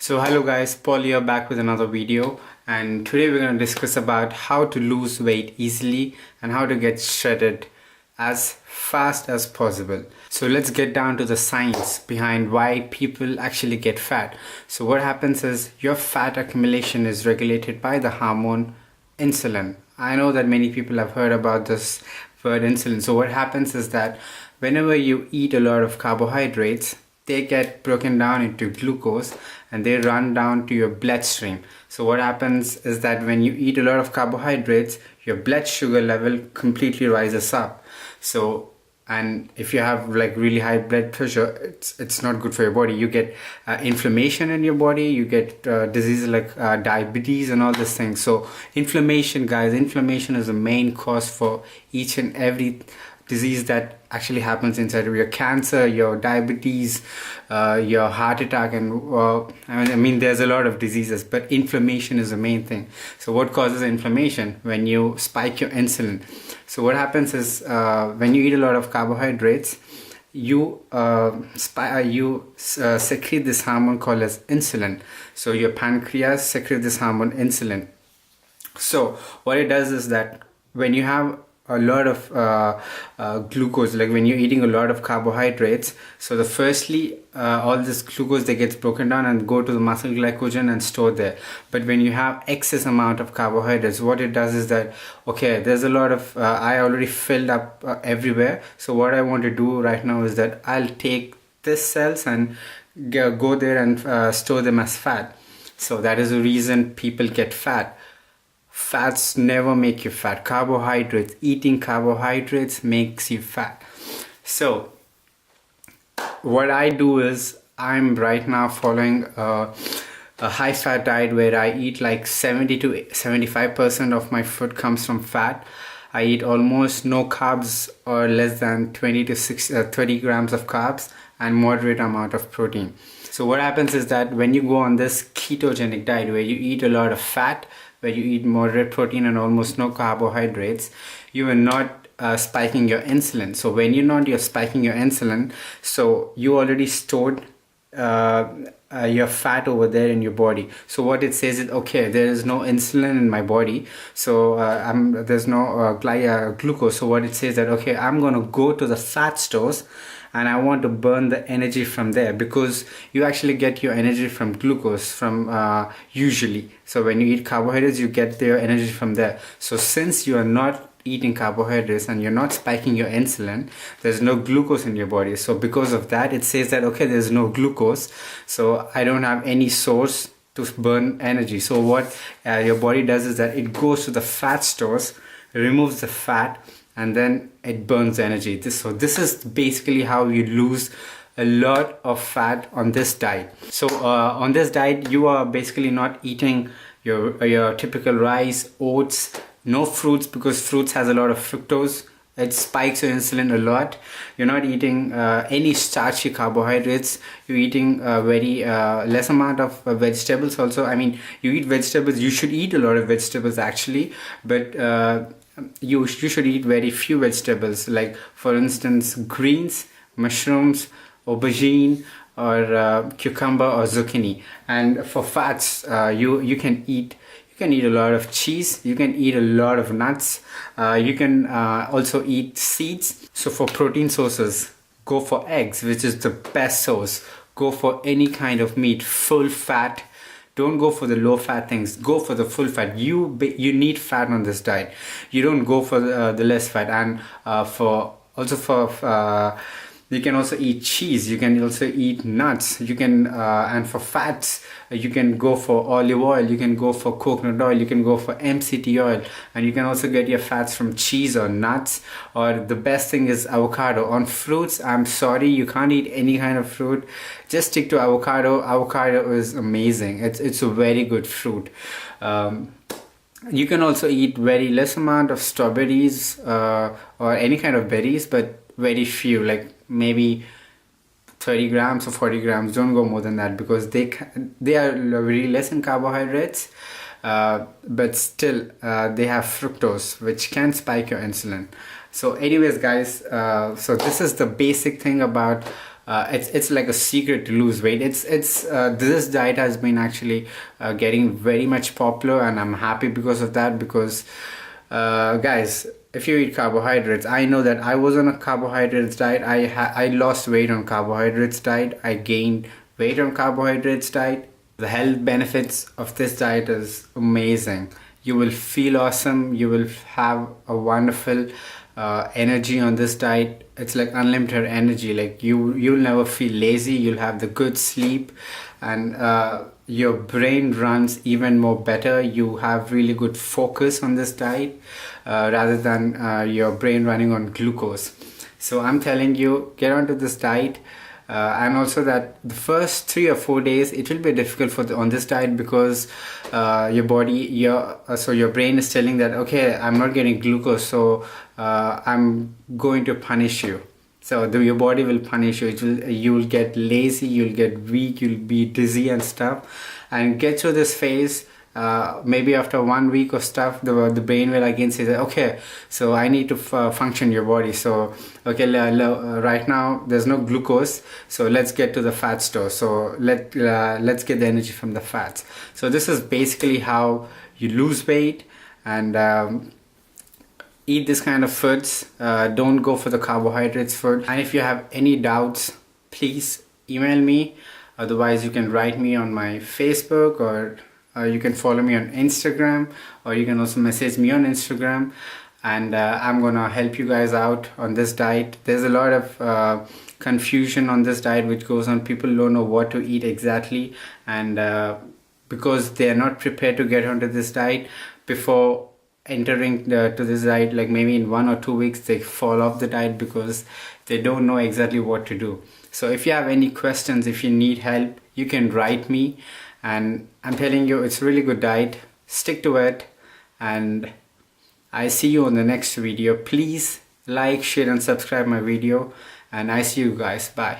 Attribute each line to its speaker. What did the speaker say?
Speaker 1: So hello guys, Paul here back with another video, and today we're going to discuss about how to lose weight easily and how to get shredded as fast as possible. So let's get down to the science behind why people actually get fat. So what happens is your fat accumulation is regulated by the hormone insulin. I know that many people have heard about this word insulin. So what happens is that whenever you eat a lot of carbohydrates, they get broken down into glucose and they run down to your bloodstream. So what happens is that when you eat a lot of carbohydrates, your blood sugar level completely rises up. So, and if you have like really high blood pressure, it's not good for your body. You get inflammation in your body, you get diseases like diabetes and all these things. So inflammation, guys, inflammation is the main cause for each and every disease that actually happens inside of your cancer, your diabetes, your heart attack, and I mean there's a lot of diseases, but inflammation is the main thing. So what causes inflammation? When you spike your insulin. So what happens is when you eat a lot of carbohydrates, you secrete this hormone called as insulin. So your pancreas secretes this hormone insulin. So what it does is that when you have a lot of glucose, like when you're eating a lot of carbohydrates, so the firstly all this glucose that gets broken down and go to the muscle glycogen and store there. But when you have excess amount of carbohydrates, what it does is that, okay, there's a lot of I already filled up everywhere. So what I want to do right now is that I'll take this cells and go there and store them as fat. So that is the reason people get fat. Fats never make you fat. Carbohydrates, eating carbohydrates makes you fat. So what I do is I'm right now following a high fat diet where I eat like 70 to 75% of my food comes from fat. I eat almost no carbs or less than 20 to 30 grams of carbs and moderate amount of protein. So what happens is that when you go on this ketogenic diet where you eat a lot of fat, where you eat moderate protein and almost no carbohydrates, you are not spiking your insulin. So when you're spiking your insulin, so you already stored your fat over there in your body. So what it says is, okay, there is no insulin in my body, so there's no glucose. So what it says that, okay, I'm gonna go to the fat stores and I want to burn the energy from there, because you actually get your energy from glucose from usually. So when you eat carbohydrates, you get your energy from there. So since you are not eating carbohydrates and you're not spiking your insulin, there's no glucose in your body. So because of that, it says that, okay, there's no glucose, so I don't have any source to burn energy. So what your body does is that it goes to the fat stores, removes the fat, and then it burns energy. So this is basically how you lose a lot of fat on this diet. So on this diet, you are basically not eating your typical rice, oats, no fruits, because fruits has a lot of fructose. It spikes your insulin a lot. You're not eating any starchy carbohydrates. You're eating very less amount of vegetables also. I mean, you eat vegetables. You should eat a lot of vegetables actually, but you should eat very few vegetables, like for instance greens, mushrooms, aubergine, or cucumber or zucchini. And for fats, you can eat a lot of cheese, you can eat a lot of nuts, you can also eat seeds. So for protein sources, go for eggs, which is the best source. Go for any kind of meat, full fat. Don't go for the low fat things, go for the full fat. You need fat on this diet. You don't go for the less fat. And you can also eat cheese, you can also eat nuts, you can and for fats, you can go for olive oil, you can go for coconut oil, you can go for MCT oil, and you can also get your fats from cheese or nuts, or the best thing is avocado. On fruits, I'm sorry, you can't eat any kind of fruit, just stick to avocado. Avocado is amazing. It's a very good fruit. You can also eat very less amount of strawberries or any kind of berries, but very few, like maybe 30 grams or 40 grams. Don't go more than that, because they are very less in carbohydrates, but still they have fructose, which can spike your insulin. So anyways guys, so this is the basic thing about it's like a secret to lose weight. It's this diet has been actually getting very much popular, and I'm happy because of that. Because guys, if you eat carbohydrates, I know that I was on a carbohydrates diet. I lost weight on carbohydrates diet. I gained weight on carbohydrates diet. The health benefits of this diet is amazing. You will feel awesome. You will have a wonderful energy on this diet. It's like unlimited energy. Like you'll never feel lazy. You'll have the good sleep, and your brain runs even more better. You have really good focus on this diet rather than your brain running on glucose. So I'm telling you, get onto this diet. And also that the first 3 or 4 days it will be difficult on this diet, because your brain is telling that, okay, I'm not getting glucose, so I'm going to punish you. So your body will punish you. You'll get lazy, you'll get weak, you'll be dizzy and stuff, and get to this phase. Maybe after 1 week of stuff, the brain will again say that, okay, so I need to function your body. So okay, right now there's no glucose, so let's get to the fat store. So let's get the energy from the fats. So this is basically how you lose weight. And eat this kind of foods. Don't go for the carbohydrates food. And if you have any doubts, please email me. Otherwise you can write me on my Facebook, or you can follow me on Instagram, or you can also message me on Instagram, and I'm gonna help you guys out on this diet. There's a lot of confusion on this diet which goes on. People don't know what to eat exactly, and because they are not prepared to get onto this diet before entering to this diet, like maybe in 1 or 2 weeks they fall off the diet because they don't know exactly what to do. So if you have any questions, if you need help, you can write me. And I'm telling you, it's a really good diet. Stick to it, and I see you on the next video. Please like, share and subscribe my video, and I see you guys. Bye.